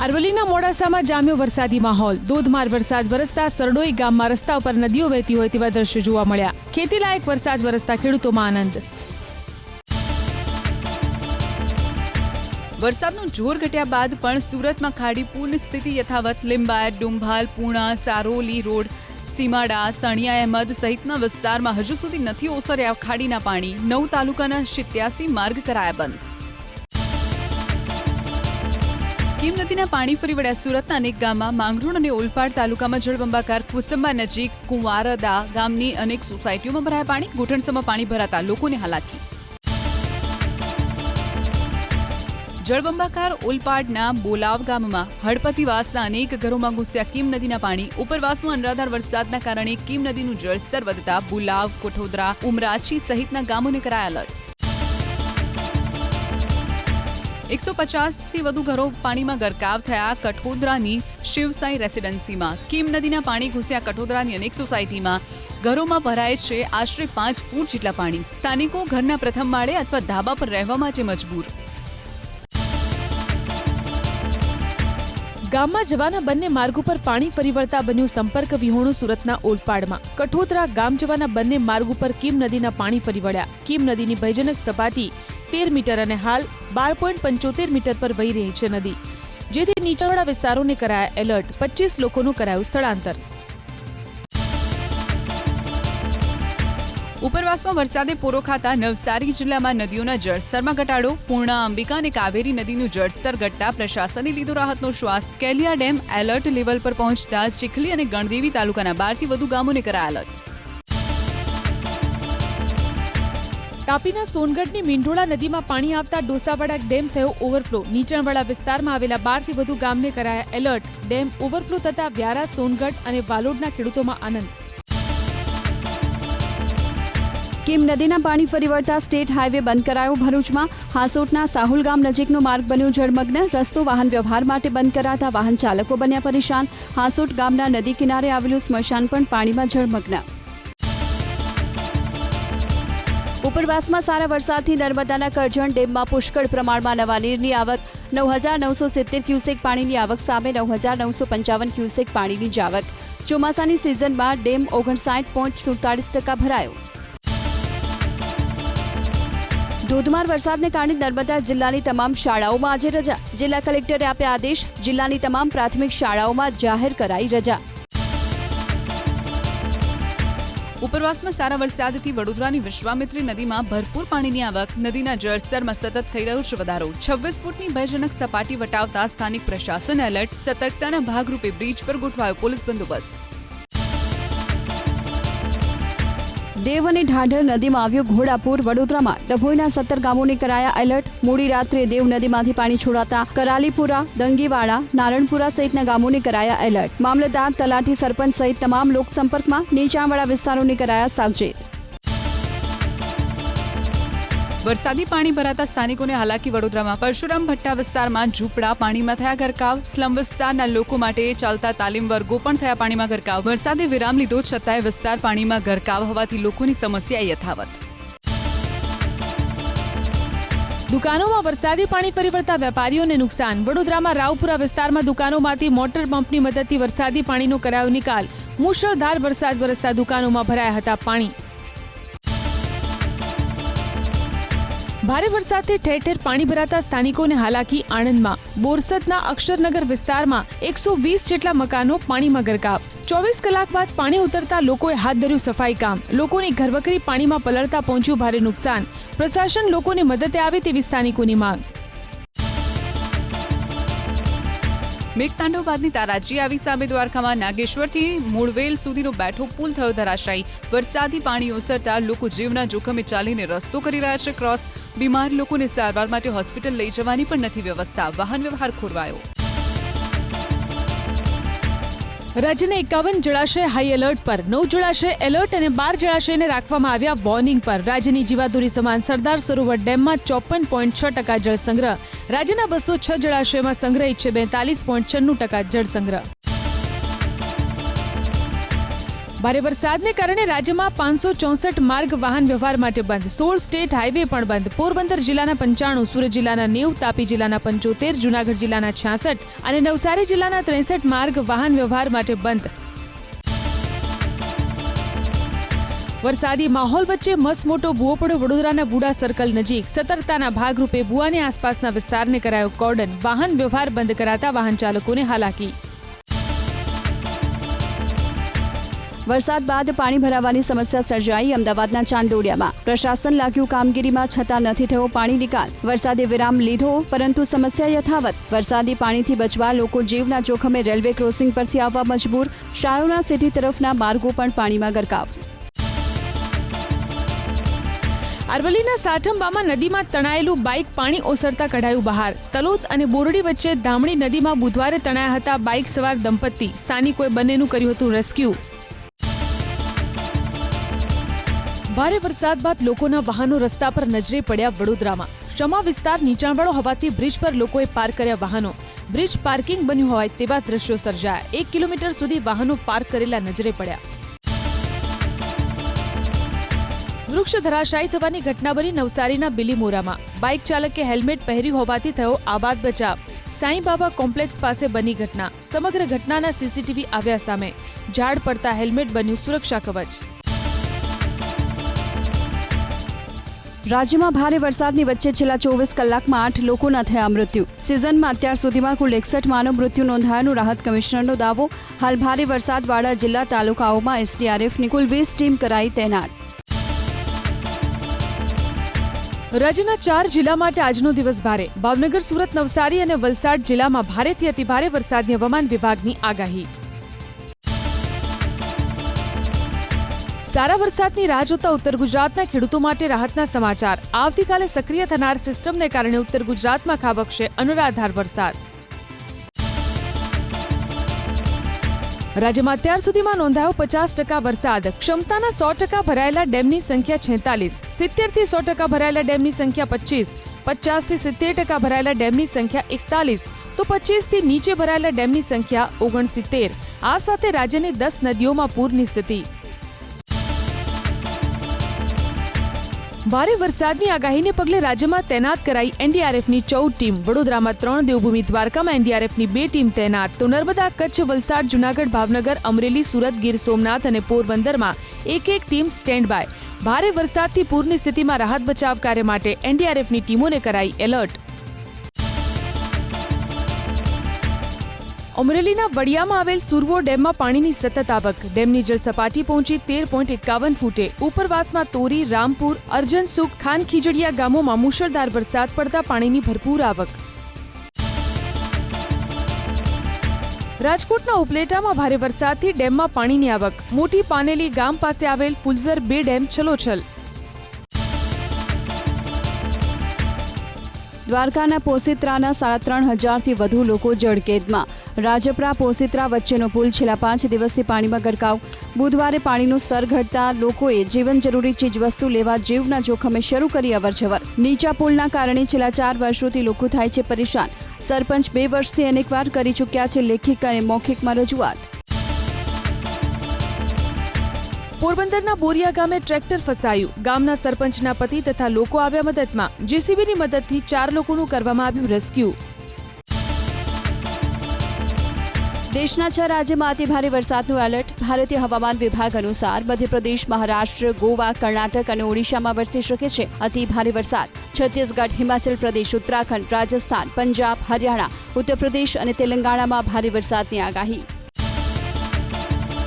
અરવલ્લીના મોડાસામાં જામ્યો વરસાદી માહોલ। ધોધમાર વરસાદ વરસતા સરડોઈ ગામમાં રસ્તા ઉપર નદીઓ વહેતી હોય તેવા દ્રશ્યો જોવા મળ્યા। ખેતીલાયક વરસાદ વરસતા ખેડૂતોમાં આનંદ। વરસાદનું જોર ઘટ્યા બાદ પણ સુરતમાં ખાડી પૂરની સ્થિતિ યથાવત। લિંબાયત, ડુંભાલ, પૂણા, સારોલી રોડ, સીમાડા, સાણિયા અહેમદ સહિતના વિસ્તારમાં હજુ સુધી નથી ઓસર્યા ખાડીના પાણી। 9 તાલુકાના 87 માર્ગ કરાયા બંધ। કીમ નદીના પાણી ફરી વળ્યા। સુરતના અનેક ગામમાં માંગરોળ અને ઓલપાડ તાલુકામાં જળબંબાકાર। કુસંબા નજીક કુંવારદા ગામની અનેક સોસાયટીઓમાં ભરાયા પાણી। ઘૂંટણસમાં પાણી ભરાતા લોકોને હાલાકી। જળબંબાકાર ઓલપાડના બોલાવ ગામમાં હળપતિવાસના અનેક ઘરોમાં ઘૂસ્યા કીમ નદીના પાણી। ઉપરવાસમાં અનરાધાર વરસાદના કારણે કીમ નદીનું જળસ્તર વધતા બોલાવ, કોઠોદરા, ઉમરાછી સહિતના ગામોને કરાયા એલર્ટ। 150થી વધુ ઘરો પાણીમાં ગરકાવ થયા। કઠોદરાની શિવસાઈ રેસિડેન્સીમાં કીમ નદીના પાણી ઘૂસ્યા। કઠોદરાની અનેક સોસાયટીમાં ઘરોમાં ભરાય છે આશરે 5 ફૂટ જેટલા પાણી। સ્થાનિકો ઘરના પ્રથમ માળે અથવા ધાબા પર રહેવા માટે મજબૂર। ગામમાં જવાના બંને માર્ગ ઉપર પાણી ફરી વળતા બન્યું સંપર્ક વિહોણું। સુરતના ઓલપાડમાં કઠોદરા ગામ જવાના બંને માર્ગ ઉપર કીમ નદીના પાણી ફરી વળ્યા। કીમ નદીની ભયજનક સપાટી 13 મીટર અને હાલ 12.75 મીટર પર વહી રહી છે નદી, જેથી નીચાણવાળા વિસ્તારોને કરાયા એલર્ટ। 25 લોકોનું કરાયું સ્થળાંતર। ઉપરવાસમાં વરસાદે પૂરો ખાતા નવસારી જિલ્લામાં નદીઓના જળસ્તરમાં ઘટાડો। પૂર્ણા, અંબિકા અને કાવેરી નદીનું જળસ્તર ઘટતા પ્રશાસને લીધો રાહતનો શ્વાસ। કેલિયા ડેમ એલર્ટ લેવલ પર પહોંચતા ચીખલી અને ગણદેવી તાલુકાના 12થી વધુ ગામોને કરાયા એલર્ટ। તાપીના સોનગઢની મીંઢોળા નદીમાં પાણી આવતા ડોસાવાડા ડેમ થયો ઓવરફ્લો। નીચાણવાળા વિસ્તારમાં આવેલા 12થી વધુ ગામને કરાયા એલર્ટ। ડેમ ઓવરફ્લો થતા વ્યારા, સોનગઢ અને વાલોડના ખેડૂતોમાં આનંદ। કીમ નદીના પાણી ફરી વળતા સ્ટેટ હાઈવે બંધ કરાયો। ભરૂચમાં હાસોટના સાહુલ ગામ નજીકનો માર્ગ બન્યો જળમગ્ન। રસ્તો વાહન વ્યવહાર માટે બંધ કરાતા વાહન ચાલકો બન્યા પરેશાન। હાસોટ ગામના નદી કિનારે આવેલું સ્મશાન પણ પાણીમાં જળમગ્ન। ઉપરવાસમાં સારા વરસાદથી નર્મદાના કરજણ ડેમમાં પુષ્કળ પ્રમાણમાં નવા નીરની આવક। 9,970 ક્યુસેક પાણીની આવક સામે 9,955 ક્યુસેક પાણીની જ આવક। ચોમાસાની સિઝનમાં ડેમ 59.47% ભરાયો। ધોધમાર વરસાદને કારણે નર્મદા જિલ્લાની તમામ શાળાઓમાં આજે રજા। જિલ્લા કલેક્ટરે આપ્યા આદેશ। જિલ્લાની તમામ પ્રાથમિક શાળાઓમાં જાહેર કરાઈ રજા। ઉપરવાસમાં સારા વરસાદથી વડોદરાની વિશ્વામિત્રી નદીમાં ભરપૂર પાણીની આવક। નદીના જળસ્તરમાં સતત થઈ રહ્યો છે વધારો। 26 ફૂટની ભયજનક સપાટી વટાવતા સ્થાનિક પ્રશાસન એલર્ટ। સતર્કતાના ભાગરૂપે બ્રિજ પર ગોઠવાયો પોલીસ બંદોબસ્ત। દેવ અને ઢાઢર નદીમાં આવ્યો ઘોડાપૂર। વડોદરામાં ડભોઈના 17 ગામોને કરાયા એલર્ટ। મોડી રાત્રે દેવ નદીમાંથી પાણી છોડાતા કરાલીપુરા, દંગીવાડા, નારણપુરા સહિતના ગામોને કરાયા એલર્ટ। મામલતદાર, તલાટી, સરપંચ સહિત તમામ લોકસંપર્કમાં। નીચાણવાળા વિસ્તારોને કરાયા સાવચેત। વરસાદી પાણી ભરાતા સ્થાનિકોને હાલાકી। વડોદરામાં પરશુરામ ભટ્ટા વિસ્તારમાં ઝૂંપડા પાણીમાં થયા ગરકાવ। સ્લમ વિસ્તારના લોકો માટે ચાલતા તાલીમ વર્ગો પણ થયા પાણીમાં ગરકાવ। વરસાદે વિરામ લીધો છતાંય વિસ્તાર પાણીમાં ગરકાવ હોવાથી લોકોની સમસ્યા યથાવત। દુકાનોમાં વરસાદી પાણી ફરી વળતા વેપારીઓને નુકસાન। વડોદરામાં રાવપુરા વિસ્તારમાં દુકાનોમાંથી મોટર પંપની મદદથી વરસાદી પાણીનો કરાયો નિકાલ। મુશળધાર વરસાદ વરસતા દુકાનોમાં ભરાયા હતા પાણી। ભારે વરસાદથી ઠેર ઠેર પાણી ભરાતા સ્થાનિકોને હાલાકી। આણંદમાં બોરસદના અક્ષરનગર વિસ્તારમાં 120 જેટલા મકાનો પાણીમાં ગરકાવ। 24 કલાક બાદ પાણી ઉતરતા લોકોએ હાથ ધર્યું સફાઈ કામ। લોકોની ઘરવખરી પાણીમાં પલળતા પહોંચ્યું ભારે નુકસાન। પ્રશાસન લોકોને મદદે આવે તેવી સ્થાનિકોની માંગ। મેઘતાંડવ બાદની તારાજી આવી સામે દ્વારકામાં નાગેશ્વરથી મૂળવેલ સુધીનો બેઠો પુલ થયો ધરાશાયી। વરસાદી પાણી ઓસરતા લોકો જીવના જોખમે ચાલીને રસ્તો કરી રહ્યા છે ક્રોસ। બીમાર લોકોને સારવાર માટે હોસ્પિટલ લઈ જવાની પણ નથી વ્યવસ્થા। વાહન વ્યવહાર ખોરવાયો। રાજ્યના 51 જળાશય હાઈ એલર્ટ પર। 9 જળાશય એલર્ટ અને 12 જળાશયને રાખવામાં આવ્યા વોર્નિંગ પર। રાજ્યની જીવાદોરી સમાન સરદાર સરોવર ડેમમાં 54.6% જળ સંગ્રહ। રાજ્યના 206 જળાશયોમાં સંગ્રહિત છે 42.96% જળ સંગ્રહ। ભારે વરસાદને કારણે રાજ્યમાં 564 માર્ગ વાહન વ્યવહાર માટે બંધ, 16 સ્ટેટ હાઈવે પણ બંધ. પોરબંદર જિલ્લાના 95, સુરત જિલ્લાના 90, તાપી જિલ્લાના 75, જૂનાગઢ જિલ્લાના 66 અને નવસારી જિલ્લાના 63 માર્ગ વાહન વ્યવહાર માટે બંધ. વરસાદી માહોલ વચ્ચે મસમોટો ભૂવો પડ્યો વડોદરાના બુડા સર્કલ નજીક. સતર્કતાના ભાગરૂપે ભૂવાની આસપાસના વિસ્તારને કરાયો કોર્ડન. વાહન વ્યવહાર બંધ કરાતા વાહન ચાલકોને હાલાકી. વરસાદ બાદ પાણી ભરાવાની સમસ્યા સર્જાઈ અમદાવાદના ચાંદોડિયામાં. પ્રશાસન લાગ્યું કામગીરીમાં, છતાં નથી થયો પાણી નિકાલ. વરસાદે વિરામ લીધો પરંતુ સમસ્યા યથાવત. વરસાદી પાણીથી બચવા લોકો જીવના જોખમે રેલવે ક્રોસિંગ પરથી આવવા મજબૂર. શાયોના સિટી તરફના માર્ગો પણ પાણીમાં ગરકાવ. અરવલ્લીના સાઠંબામાં નદીમાં તણાયેલું બાઇક પાણી ઓસરતા કઢાયું બહાર. તલોદ અને બોરડી વચ્ચે ધામણી નદીમાં બુધવારે તણાયા હતા બાઇક સવાર દંપતી. સ્થાનિકોએ બંનેનું કર્યું હતું રેસ્ક્યુ. ભારે વરસાદ બાદ લોકોના વાહનો રસ્તા પર નજરે પડ્યા વડોદરામાં. શમા વિસ્તાર નીચાણવાળો હોવાથી બ્રિજ પર લોકોએ પાર્ક કર્યા વાહનો. બ્રિજ પાર્કિંગ બન્યું હોય તેવા દ્રશ્યો સર્જાયા. 1 કિલોમીટર સુધી વાહનો પાર્ક કરેલા નજરે પડ્યા. વૃક્ષ ધરાશાયી થવાની ઘટના બની નવસારીના બિલીમોરામાં. બાઇક ચાલકે હેલ્મેટ પહેર્યું હોવાથી થયો આબાદ બચાવ. સાંઈબાબા કોમ્પ્લેક્સ પાસે બની ઘટના. સમગ્ર ઘટનાના સીસીટીવી આવ્યા સામે. ઝાડ પડતા હેલ્મેટ બન્યું સુરક્ષા કવચ. રાજ્યમાં ભારે વરસાદની વચ્ચે છેલ્લા 24 કલાકમાં 8 લોકોના થયા મૃત્યુ. સિઝનમાં અત્યાર સુધીમાં કુલ 61 માનવ મૃત્યુ નોંધાયાનું રાહત કમિશનરનો દાવો. હાલ ભારે વરસાદવાળા જિલ્લા તાલુકાઓમાં એસડીઆરએફની કુલ 20 ટીમ કરાઈ તૈનાત. રાજ્યના 4 જિલ્લા માટે આજનો દિવસ ભારે. ભાવનગર, સુરત, નવસારી અને વલસાડ જિલ્લામાં ભારેથી અતિભારે વરસાદની હવામાન વિભાગની આગાહી. સારા વરસાદની રાહ જોતા ઉત્તર ગુજરાતના ખેડૂતો માટે રાહતના સમાચાર. આવતીકાલે સક્રિય થનાર સિસ્ટમને કારણે ઉત્તર ગુજરાતમાં ખાબકશે અનરાધાર વરસાદ. રાજ્યમાં અત્યાર સુધીમાં નોંધાયો 50% વરસાદ. ક્ષમતાના 100% ભરાયેલા ડેમની સંખ્યા 46, 70થી 100% ભરાયેલા ડેમની સંખ્યા 25, 50થી 70% ભરાયેલા ડેમની સંખ્યા 41, તો 25થી નીચે ભરાયેલા ડેમની સંખ્યા 69. આ સાથે રાજ્યની 10 નદીઓમાં પૂરની સ્થિતિ. ભારે વરસાદની આગાહીને પગલે રાજ્યમાં તૈનાત કરાઈ એનડીઆરએફની 14 ટીમ. વડોદરામાં 3, દેવભૂમિ દ્વારકામાં એનડીઆરએફની 2 ટીમ તૈનાત. તો નર્મદા, કચ્છ, વલસાડ, જૂનાગઢ, ભાવનગર, અમરેલી, સુરત, ગીર સોમનાથ અને પોરબંદરમાં 1-1 ટીમ સ્ટેન્ડ બાય. ભારે વરસાદથી પૂરની સ્થિતિમાં રાહત બચાવ કાર્ય માટે એનડીઆરએફની ટીમોને કરાઈ એલર્ટ. અમરેલીના વડિયામાં આવેલ સુરવો ડેમમાં પાણીની સતત આવક. ડેમની જળ સપાટી પહોંચી 13.51 ફૂટે. ઉપરવાસમાં તોરી, રામપુર, અર્જનસુખ, ખાનખીજડીયા ગામોમાં મુશળધાર વરસાદ પડતા પાણીની ભરપૂર આવક. રાજકોટના ઉપલેટામાં ભારે વરસાદથી ડેમમાં પાણીની આવક. મોટી પાનેલી ગામ પાસે આવેલ ફુલઝર 2 ડેમ છલોછલ. દ્વારકાના પોસીત્રાના 3,500થી વધુ લોકો જળકેદમાં. રાજપરા પોસીત્રા વચ્ચેનો પુલ છેલ્લા 5 દિવસથી પાણીમાં ગરકાવ. બુધવારે પાણીનું સ્તર ઘટતા લોકોએ જીવન જરૂરી ચીજવસ્તુ લેવા જીવના જોખમે શરૂ કરી અવરજવર. નીચા પુલના કારણે છેલ્લા 4 વર્ષોથી લોકો થાય છે પરેશાન. સરપંચ 2 વર્ષથી અનેકવાર કરી ચૂક્યા છે લેખિત અને મૌખિકમાં રજૂઆત. પોરબંદરના બોરિયા ગામે ટ્રેક્ટર ફસાયું. ગામના સરપંચના પતિ તથા લોકો આવ્યા મદદમાં. જેસીબીની મદદથી 4 લોકોનું કરવામાં આવ્યું રેસ્ક્યુ. દેશના 6 રાજ્યમાં અતિભારે વરસાદનું એલર્ટ. ભારતીય હવામાન વિભાગ અનુસાર મધ્યપ્રદેશ, મહારાષ્ટ્ર, ગોવા, કર્ણાટક અને ઓડિશામાં વરસી શકે છે અતિભારે વરસાદ. છત્તીસગઢ, હિમાચલ પ્રદેશ, ઉત્તરાખંડ, રાજસ્થાન, પંજાબ, હરિયાણા, ઉત્તર પ્રદેશ અને તેલંગાણામાં ભારે વરસાદની આગાહી.